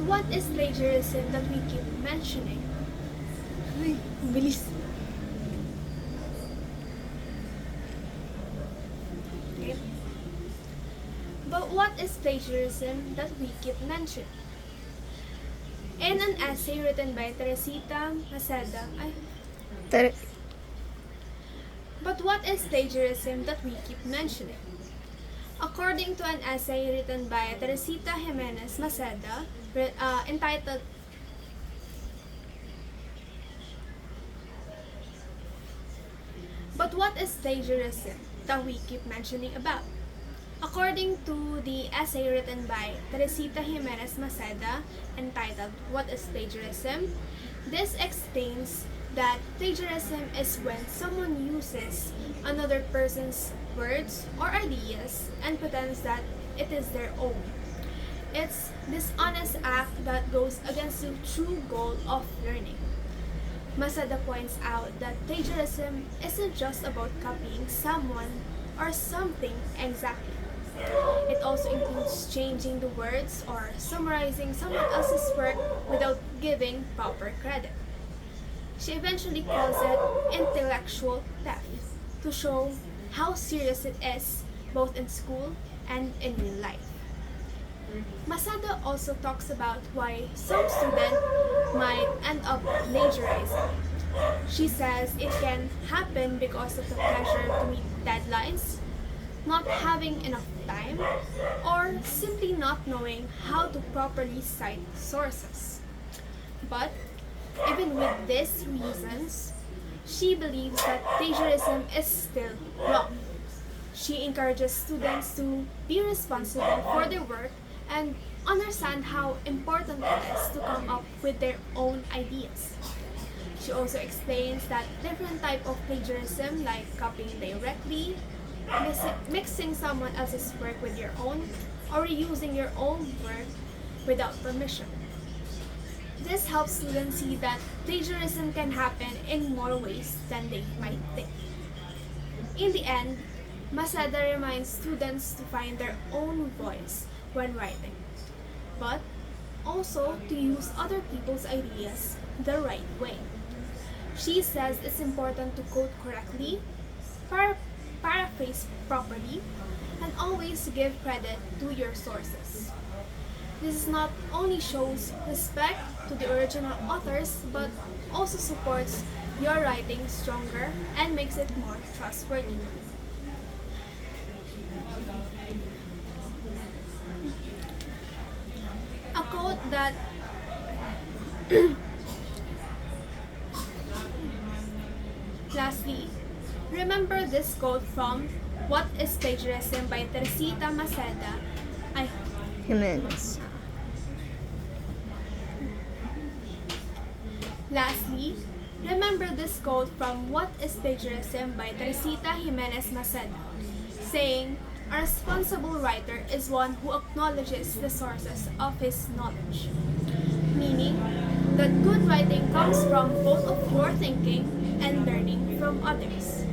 What is plagiarism that we keep mentioning? Ay, ang bilis. Okay. But what is plagiarism that we keep mentioning? In an essay written by Teresita Maceda, but what is plagiarism that we keep mentioning? According to an essay written by Teresita Jimenez Maceda, entitled But what is plagiarism that we keep mentioning about? According to the essay written by Teresita Jimenez Maceda, entitled What is Plagiarism? This explains that plagiarism is when someone uses another person's words or ideas and pretends that it is their own. It's this honest act that goes against the true goal of learning. Maceda points out that plagiarism isn't just about copying someone or something exactly. It also includes changing the words or summarizing someone else's work without giving proper credit. She eventually calls it intellectual theft to show how serious it is both in school and in real life. Maceda also talks about why some students might end up plagiarizing. She says it can happen because of the pressure to meet deadlines, not having enough time, or simply not knowing how to properly cite sources. But even with these reasons, she believes that plagiarism is still wrong. She encourages students to be responsible for their work and understand how important it is to come up with their own ideas. She also explains that different types of plagiarism, like copying directly, mixing someone else's work with your own, or reusing your own work without permission. This helps students see that plagiarism can happen in more ways than they might think. In the end, Maceda reminds students to find their own voice when writing, but also to use other people's ideas the right way. She says it's important to quote correctly, paraphrase properly, and always give credit to your sources. This not only shows respect to the original authors, but also supports your writing stronger and makes it more trustworthy. A quote that Lastly, remember this quote from What is Plagiarism by Teresita Maceda. Jimenez. Lastly, remember this quote from What is Plagiarism by Teresita Jimenez Maceda, saying, "A responsible writer is one who acknowledges the sources of his knowledge," meaning that good writing comes from both of your thinking and learning from others.